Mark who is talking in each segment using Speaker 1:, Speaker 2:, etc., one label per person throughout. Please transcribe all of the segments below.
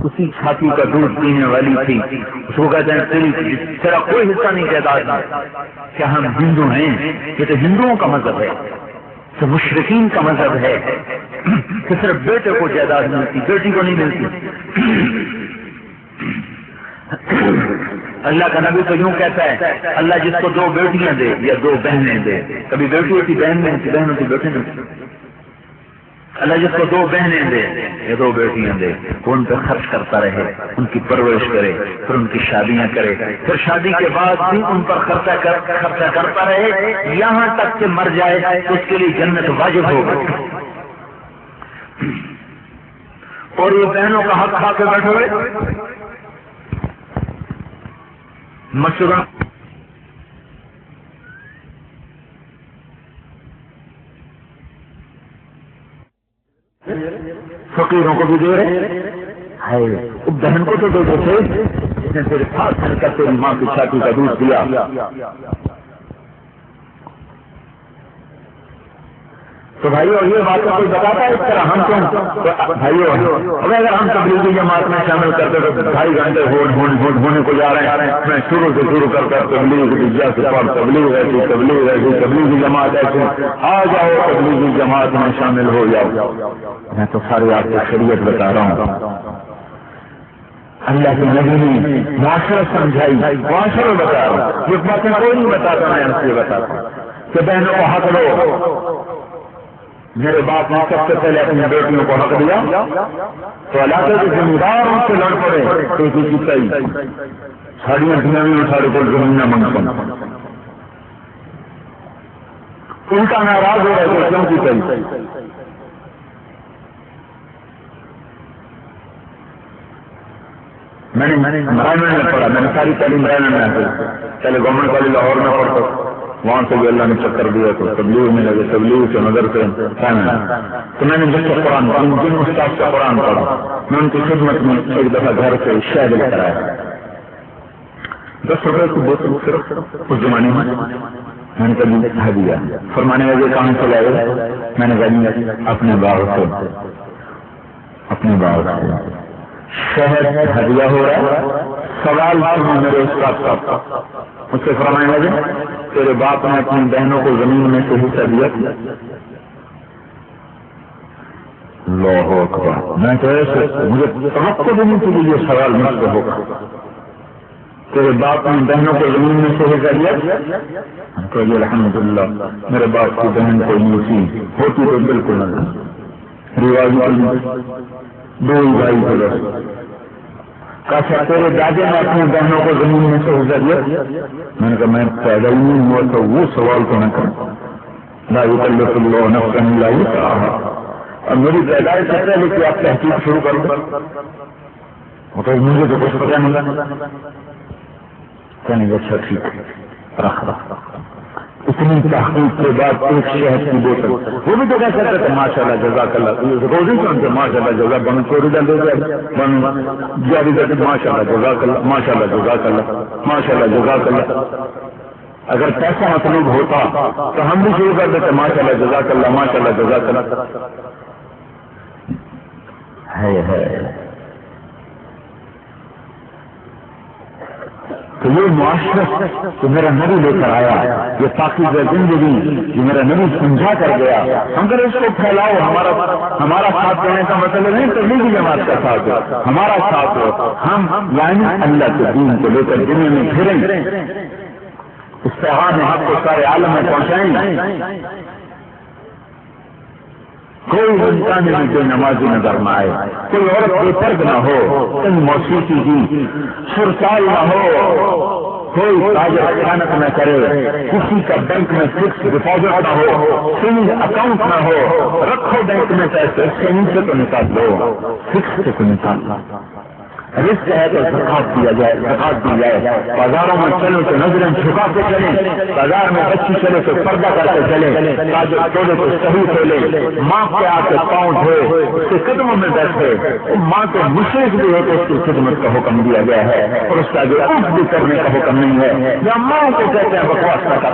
Speaker 1: اسی چھاتی کا دودھ پینے والی تھی، اس کو کہتے ہیں تیرا کوئی حصہ نہیں جائیداد میں، کیا ہم ہندو ہیں؟ یہ تو ہندوؤں کا مذہب ہے، تو مشرکین کا مذہب ہے کہ صرف بیٹے کو جائیداد ملتی، بیٹی کو نہیں ملتی۔ اللہ کا نبی تو یوں کہتا ہے، اللہ جس کو 2 بیٹیاں دے یا 2 بہنیں دے، کبھی بیٹی ہوتی بہن نہیں ہوتی، بہن ہوتی بیٹے نہیں ہوتی، اللہ جس کو 2 بہنیں دے یا 2 بیٹیاں دے وہ ان پہ خرچ کرتا رہے، ان کی پرورش کرے، پھر ان کی شادیاں کرے، پھر شادی کے بعد بھی ان پر خرچہ کرتا رہے یہاں تک کہ مر جائے، اس کے لیے جنت واجب ہوگا۔ اور یہ بہنوں کا حق کھا کے بیٹھے ہوئے مشورہ فقیروں کو بھی دے رہے ہیں، بہن کو تو دو تھے جس نے تیرے ساتھ مل کر تیری ماں کی چھاتی کا دودھ دیا۔ تو بھائیو یہ بات کوئی بتاتا ہے اس طرح ہم کیوں بھائیو، اگر ہم تبلیغی جماعت میں شامل کرتے تو 2.5 گھنٹے ہونے کو جا رہے ہیں، میں شروع سے شروع کر تبلیغ تبلیغی جماعت ایسے آ جاؤ، تبلیغی جماعت میں شامل ہو جاؤ۔ میں تو ساری آپ کو شریعت بتا رہا ہوں، اللہ کے نبی نے معاشرت سمجھائی، معاشرت بتا رہا ہوں، یہ باتیں کوئی نہیں بتاتا، میں اس لیے بتاتا ہوں کہ بہنوں کو حق دو۔ میرے باپ نے سب سے پہلے اپنی بیٹیوں کو حق دیا تو علاقے کے ذمہ دار ان سے لڑ پڑے تو کسی کئی ساڑیاں دنیا میں ساڑے کو زمین نہ منگا الٹا ناراض ہو رہے تھے کیوں کی کئی میں نے مرائن میں پڑھا، میں نے ساری تعلیم مرائن میں پہلے گورنمنٹ کالج لاہور میں پڑھتا، وہاں سے بھی اللہ نے چکر دیا تو تبلیغ میں لگے، تبلیغ سے نظر سے تو میں نے جس کو قرآن جن استاد کا قرآن پڑھا میں ان کی خدمت میں ایک دفعہ گھر سے شہد لے کر آیا، 10 روپئے کی بوتل صرف اس زمانے میں نے کبھی کھا دیا، فرمانے لگے کہاں سے لائے؟ میں نے کہا اپنے باغ سے، اپنے باغ سے شہد ہدیہ ہو رہا ہے، سوال میرے استاد کا مجھ سے فرمانے لگے تیرے باپ نے اپنی بہنوں کو زمین میں سے حصہ دیا؟ اللہ اکبر، میں تو ایسے مجھے توقع بھی نہیں تھی یہ سوال مجھ سے ہوگا، تیرے باپ نے بہنوں کو زمین میں سے حصہ دیا؟ تو یہ الحمدللہ میرے باپ کی بہن کو نہیں تھی، ہوتی تو بالکل نہ رواج 2 بھائی تھے، کہا تیرے دادے نے اپنی بہنوں کو زمین میں سے حصہ دیا؟ میں نے کہا میں پیدا ہی نہیں ہوا تو وہ سوال تو نہ کروں، لا یکلف اللہ نفسا الا وسعها، اور میری پیدائش سے پہلے کہ آپ تحقیق شروع کروں تو مجھے تو کچھ پتہ نہیں، کہنے گا اچھا ٹھیک ہے رکھ۔ اتنی تحقیق کے بعد ایک شہد کی بوتل، وہ بھی تو کہہ سکتے تھے ماشاء اللہ جزاک اللہ، روزی سنتے ماشاء اللہ جزاک بن چوری ڈال دے بن جاری کرتے ماشاء اللہ جزاک اللہ، ماشاء اللہ جزاک اللہ، ماشاء اللہ جزاک اللہ۔ اگر پیسہ مطلوب ہوتا تو ہم بھی شروع کر دیتے ماشاء اللہ جزاک اللہ، ماشاء اللہ جزاک اللہ۔ ہے تو یہ معاشرت جو میرا نبی لے کر آیا، یہ پاکیزہ زندگی جو میرا نبی سمجھا کر گیا، ہم اگر اس کو پھیلاؤ، ہمارا ساتھ دینے کا مطلب نہیں تبلیغی جماعت کا ساتھ دو، ہمارا ساتھ دو، ہم یعنی اللہ کے دین کو لے کر دنیا میں پھریں، اس پیغام حق کو سارے عالم میں پہنچائیں۔ کوئی انسان میں جو نمازی نظر نہ آئے، کوئی عورت بے پرد نہ ہو، کوئی موسیقی کی سرسال نہ ہو، کوئی تاجر خیانت نہ کرے، کسی کا بینک میں فکس ڈپازٹ نہ ہو، سیونگ اکاؤنٹ نہ ہو، رکھو بینک میں پیسے سیونگ سے تو نکال دو، فکس سے تو نکال دو، رزق ہے تو زکات دیا جائے، زکات دی جائے، بازاروں میں چلو تو نظریں چھپا کے چلیں، بازار میں بچی چلے تو پردہ کر کے چلے، تاجر چولے تو صحیح کھولے، ماں کے آ کے پاؤں دھوئے، اس کے قدموں میں بیٹھے، ماں کے مشرک بھی ہو تو اس کی خدمت کا حکم دیا گیا ہے، اور اس کا جو عرف بھی کرنے کا حکم نہیں ہے، یا ماں کو کہتے ہیں بکواس نہ کر،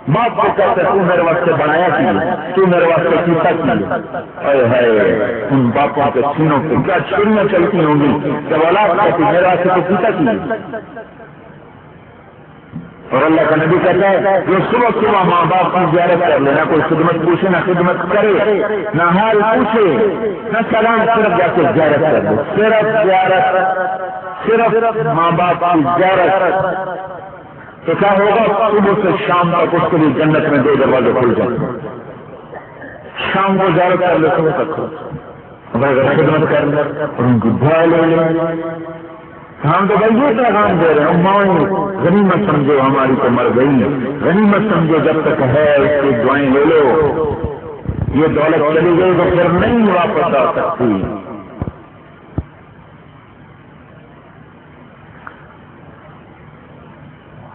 Speaker 1: باپ کو کہتے تو میرے وقت سے بنایا کیے، تو میرے وقت سے کیسا کیے. ہے ان باپوں کے سینوں پہ کیا چھریاں چلتی ہوں گی جب اولاد کہتی میرے وقت سے تو کیسا کیے. اور اللہ کا نبی کہتا ہے جو صبح صبح ماں باپ کی زیارت کر لے، نہ کوئی خدمت پوچھے نہ خدمت کرے نہ حال پوچھے نہ سلام، صرف جا کے زیارت کر دے، صرف زیارت، صرف ماں باپ کی زیارت، تو کیا ہوگا؟ صبح سے شام تک اس کے لیے جنت میں 2 دروازے کھل جائیں. شام کو زیارت کر لے، صبح تک خدمت کر لے اور ان کی دعا لے لے. ہم تو بھائی یہ پیغام دے رہے ہیں، ماں غنیمت سمجھو ہماری تو مر گئی، غنیمت سمجھو جب تک ہے اس کی دعائیں لے لو. یہ دولت چلی گئی تو پھر نہیں واپس آ سکتی.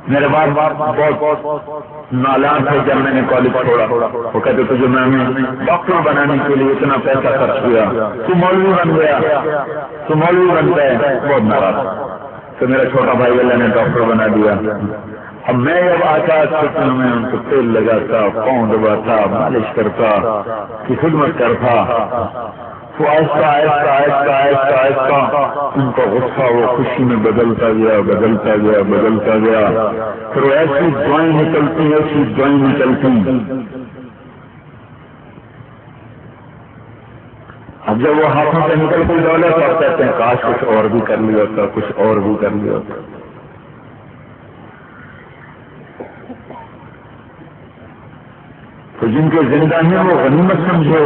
Speaker 1: میرے بعد بہت نالان تھے جب میں نے کالج چھوڑا. وہ کہتے تھے جو میں نے ڈاکٹر بنانے کے لیے اتنا پیسہ خرچ کیا، تو مولوی بن گیا، تو مولوی بن گئے. بہت ناراض. تو میرا چھوٹا بھائی اللہ نے ڈاکٹر بنا دیا. اب میں جب آتا چھٹیوں میں ان کو تیل لگاتا، پاؤں دباتا، مالش کرتا، کی خدمت کرتا، تو آہستہ آہستہ آہستہ آہستہ آہستہ ان کا غصہ وہ خوشی میں بدلتا گیا، بدلتا گیا، بدلتا گیا. پھر وہ ایسی دعائیں نکلتی، ایسی دعائیں نکلتی. اب جب وہ ہاتھوں سے نکل کے ڈالے تو آپ کہتے ہیں کاش کچھ اور بھی کر لیا ہوتا، کچھ اور بھی کر لیا ہوتا. تو جن کے زندہ ہیں وہ غنیمت سمجھو.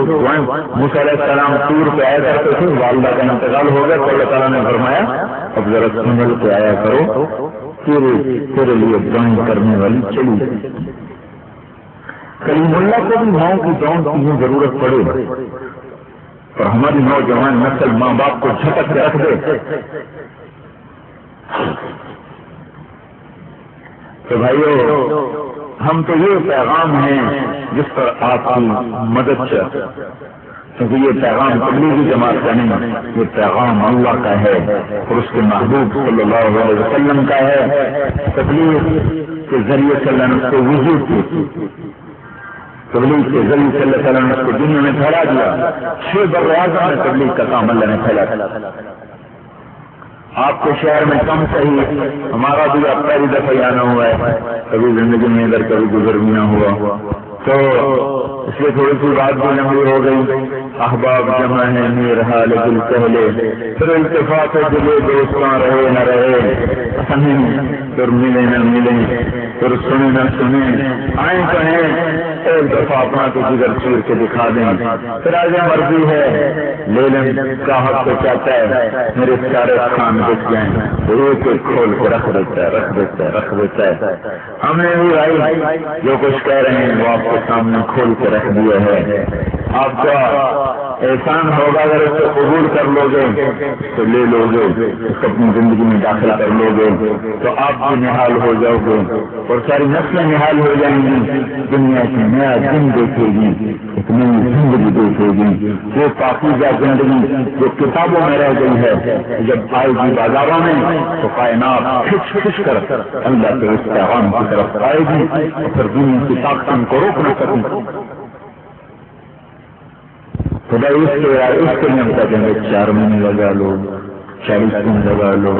Speaker 1: موسیٰ علیہ السلام طور پہ آیا کرتے تھے، والدہ کا انتقال ہو گیا تو اللہ تعالیٰ نے فرمایا اب ذرا سنبھل کے آیا کرو، تیرے لیے دعائیں کرنے والی چلی. کلیم اللہ کو بھی ماں کی دعاؤں کی ضرورت پڑے اور ہماری نوجوان نسل ماں باپ کو جھٹک کے رکھ دے. تو بھائیو ہم تو یہ پیغام ہیں جس پر آپ کی مدد چاہتے ہیں، کیونکہ یہ پیغام تبلیغی جماعت کا نہیں، یہ پیغام اللہ کا ہے اور اس کے محبوب صلی اللہ علیہ وسلم کا ہے. تبلیغ کے ذریعے سے اللہ نے اس کو وجود دی، تبلیغ کے ذریعے سے اللہ تعالیٰ نے اس کو دنیا میں پھیلا دیا. 6 بر اعظم میں تبلیغ کا کام اللہ نے پھیلا. آپ کے شہر میں کم صحیح، ہمارا بھی اب پہلی دفعہ آنا ہوا ہے، کبھی زندگی میں ادھر کبھی گزر بھی نہ ہوا، تو اس لیے تھوڑی سی بات بھی لمبی ہو گئی. احباب جمع ہے میر حال دل پہلے، پھر التفاق دلے دوستاں رہے نہ رہے، پھر ملے نہ ملیں، پھر سنے نہ سنیں، آئیں کہیں ایک دفعہ اپنا تو جگر چیر کے دکھا دیں. پھر آگے مرضی ہے لے لیں چاہت تو چاہتا ہے میرے سارے خان بچ جائیں، ایک ایک کھول کے رکھ دیتا ہے، رکھ دیتا ہے، رکھ دیتا ہے. ہم نے بھی بھائی جو کچھ کہہ رہے ہیں وہ آپ کے سامنے کھول کے رکھ دیا ہے. آپ کا احسان ہوگا اگر اس کو قبول کر لو گے تو لے لو گے، اس کو اپنی زندگی میں داخل کر لو گے تو آپ بھی نحال ہو جاؤ گے اور ساری نسلیں نحال ہو جائیں گی. دنیا کی نیا دن دیکھے گی، ایک نئی زندگی دیکھے گی. وہ پاکیزہ زندگی جو کتابوں میں رہ گئی ہے جب آئے گی بازاروں میں تو کائنات کھچ کھچ کر اللہ کے اس پیغام کی طرف آئے گی اور پھر دنیا کی طاقتوں کو روک نہ سکیں. خدا اس کے نیم کا دیں گے 4 مہینے لگا لو، 40 دن لگا لو،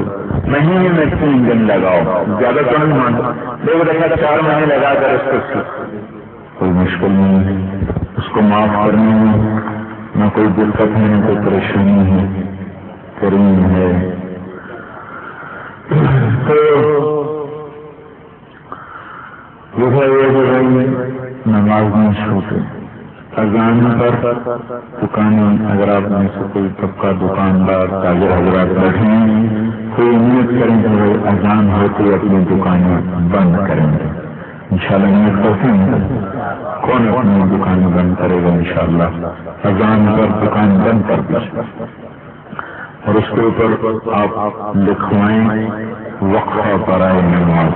Speaker 1: مہینے میں 3 دن لگاؤ، زیادہ تو نہیں مانتا. 2 دفعہ 4 مہینے لگا کر اس کو کوئی مشکل نہیں ہے. اس کو معاف کرنے میں نہ کوئی دقت ہے نہ کوئی پریشانی ہے، کریم ہے. تو نماز میں چھوٹے اذان پر دکانیں، اگر آپ میں سے کوئی طبقہ دکاندار تاجر حضرات بیٹھے ہیں کوئی نیت کریں کہ وہ اذان ہوتے اپنی دکانیں بند کریں گے. انشاءاللہ نیت کرتے ہیں کون اپنی دکانیں بند کرے گا؟ انشاءاللہ اذان پر دکان بند کر دیجیے اور اس کے اوپر آپ لکھوائیں وقفہ برائے نماز.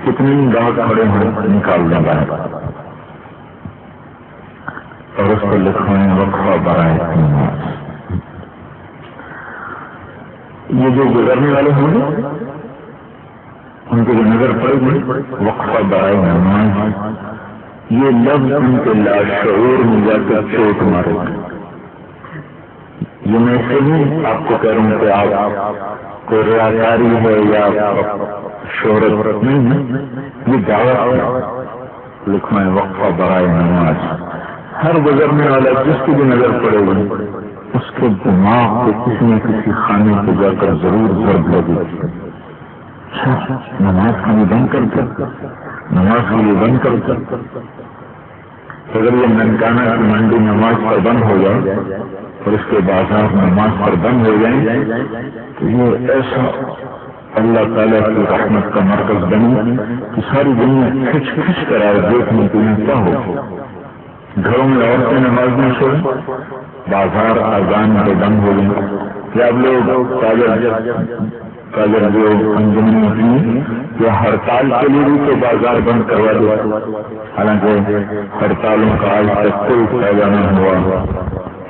Speaker 1: کتنی گاہک کھڑے ہیں نکال دیں باہر اور اس کو لکھوائیں وقفہ برائے نماز. یہ جو گزرنے والے ہوں گے ان کو جو نظر پڑے گی وقفہ برائے نماز، یہ لفظ ان کے لاشعور میں جا کر چوٹ مارے گا. یہ میں سے نہیں آپ کو کہہ رہا ہوں کہ آپ کو ریاکاری ہے یا شہرت نہیں، یہ دعوت ہے. لکھنا ہے وقفہ برائے نماز. ہر گزرنے والا جس کی بھی نظر پڑے گی اس کے دماغ کو کسی نہ کسی خانے کو جا کر ضرور ضرب لگے گی. نماز کے لیے بند کر نماز کے لیے بند کر. اگر یہ ننکانہ کی منڈی نماز پر بند ہو جائے اور اس کے بازار نماز پر بند ہو جائیں تو یہ ایسا اللہ تعالیٰ کی رحمت کا مرکز بنے کہ ساری دنیا کھچ کھچ کر آئے دیکھنے کے لیے کیا ہو. گھروں میں عورتیں نماز نہیں چھوڑیں، بازار اذان کے بند ہو گئے. یا اب لوگ تاجر جو انجمن ہوتی یا ہڑتال کے لیے بھی تو بازار بند کروا دیا. حالانکہ ہڑتالوں کا آج تک کوئی فائدہ نہیں ہوا.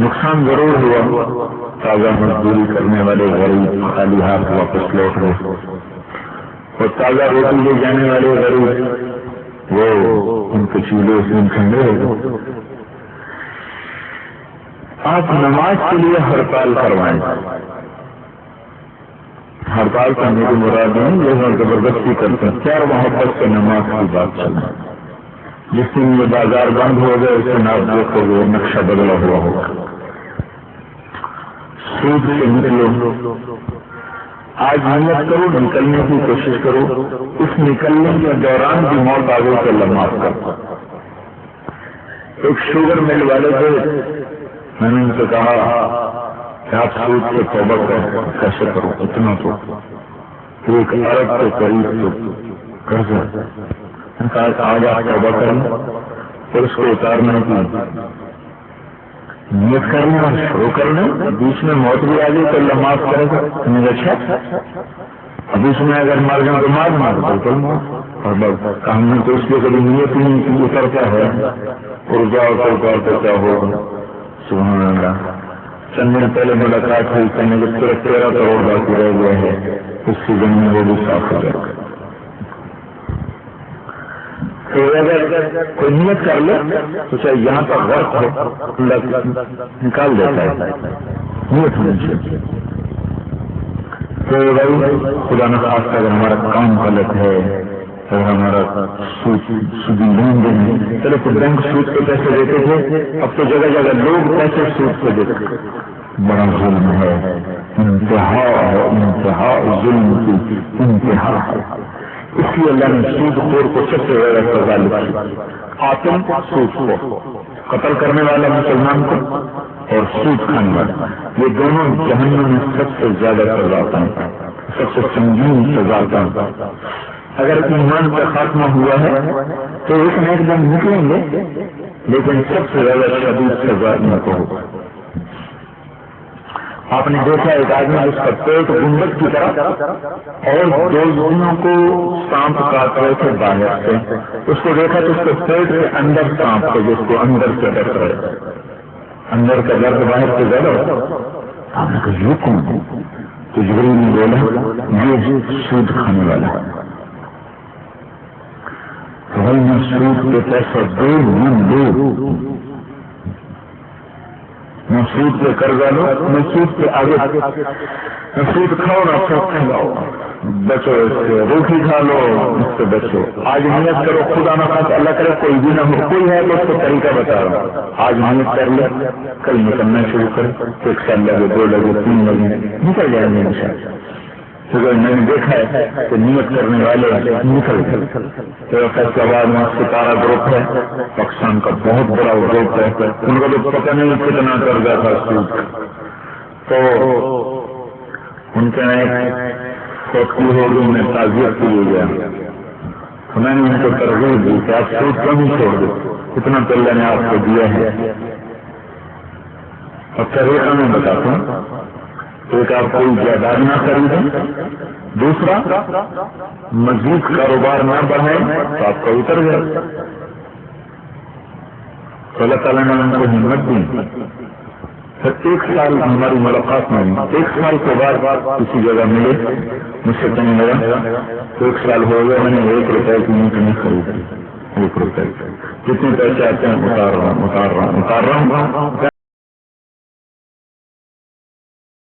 Speaker 1: نقصان ضرور ہوا، تازہ مزدوری کرنے والے غریب خالی ہاتھ واپس لوٹ رہے اور تازہ روٹی لے جانے والے غریب وہ ان کے چولہے سے ٹھنڈے ہو گئے. آپ نماز کے لیے ہڑتال کروائیں. ہڑتال کرنے کی مراد نہیں، یہ زبردستی کرتے ہیں. پیار محبت سے نماز کی بات چلنا. جس دن یہ بازار بند ہو گئے اس دن آپ دیکھو گے نقشہ بدلا ہوا ہوگا. سود سے نکلو. آج محنت کرو، نکلنے کی کوشش کرو. اس نکلنے کے دوران بھی موت آگے سے لمحات کرتا. ایک شوگر مل والے تھے، میں نے ان سے کہا کہ آپ سود سے توبہ کیسے کرو؟ اتنا تو 1 ارب کے قریب تو قرض ہے. آج آپ توبہ کریں اور اس کو اتارنے کی نیت کر لیں اور شروع کر لیں. بیچ میں موت بھی آ گئی تو اللہ معاف کرے گا. اچھا اب اس میں اگر مر جاؤں تو مار اور بس ہم نے تو اس لیے کبھی نیت نہیں کی اترتا ہے اور جاؤ تو کیا ہوگا. سبحان اللہ. چند دن پہلے ملاقات ہوئی، کہنے کے صرف 13 کروڑ باقی رہ گئے ہیں اس سیزن میں، وہ بھی صاف ہو جائے گا. تو اگر کوئی نیت کر لے تو چاہے یہاں پر غرق ہو نکال دیتا ہے. نیت ہونی چاہیے. تو بھائی خدا نخواستہ اگر ہمارا کام غلط ہے، اگر ہمارا سودی لین دین ہے، چلو تو بینک سود کے پیسے دیتے تھے، اب تو جگہ جگہ لوگ پیسے سود کے دیتے. بڑا ظلم ہے، انتہا ہے، انتہا ظلم کی انتہا ہے. اس لیے اللہ نے سود خور کو سب سے زیادہ سزا لکھی. قاتل سود خور، قتل کرنے والا مسلمان کو اور سود کھانے والا، یہ دونوں جہنم میں سب سے زیادہ سزا پائیں، سب سے سنگین سزا پائیں. اگر ایمان کا خاتمہ ہوا ہے تو ایک نہ ایک دم نکلیں گے، لیکن سب سے زیادہ شدید سزا ان کو ہوگا. آپ نے دیکھا ایک آدمی اس کا پیٹ گنبد کی طرح اور 2 دونوں کو سانپ کاٹ رہے تھے باہر سے. اس کو دیکھا تو اس کے پیٹ کے اندر سانپ کو جس کو اندر سے ڈر رہے، اندر کا درد باہر سے زیادہ ہوتا. آپ نے کہا یہ کون ہے؟ تو جبریل نے بولا یہ سود کھانے والا ہے. میں سود کے پیسہ دو، میں سود پہ قرضہ لو، میں سود پہ آگے میں سود کھاؤ نہ سب کھلاؤ، بچو اس سے. روٹی کھا لو، اس سے بچو. آج محنت کرو، خدا نہ خاص اللہ کرے کوئی بھی نہ ہو، کوئی ہے تو اس کو طریقہ بتا رہا ہوں. آج محنت کر لے، کل نکلنا شروع کر. 1 سال لگے، 2 لگے، 3 لگے، نکل جائیں گے انشاءاللہ. میں نے دیکھا ہے کہ نیت کرنے والے نکل گئے. فیصلہ میں ستارہ گروپ ہے، پاکستان کا بہت بڑا گروپ ہے. ان کو تو پتہ نہیں کتنا قرضہ تھا سود. تو ان کے فوت کی ہوگی، میں تعزیت کے لیے گیا. میں نے ان کو ترغیب دی کہ آپ سود کم ہی چھوڑ دو، اتنا تو اللہ نے آپ کو دیا ہے. اور طریقہ میں بتاتا ہوں. ایک آپ کوئی جائیداد نہ خریدیں، دوسرا مزید کاروبار نہ بڑھائیں تو آپ کا اتر گیا. تو اللہ تعالیٰ نے ان کو ہمت دی پھر 1 سال ہماری ملاقات میں 1 سال کے بعد کسی جگہ ملے، مجھ سے کہنے لگا تو 1 سال ہو گیا، میں نے 1 روپے کی اینٹ نہیں خریدی، 1 روپے کتنے پیسے آتے ہیں اتار رہا ہوں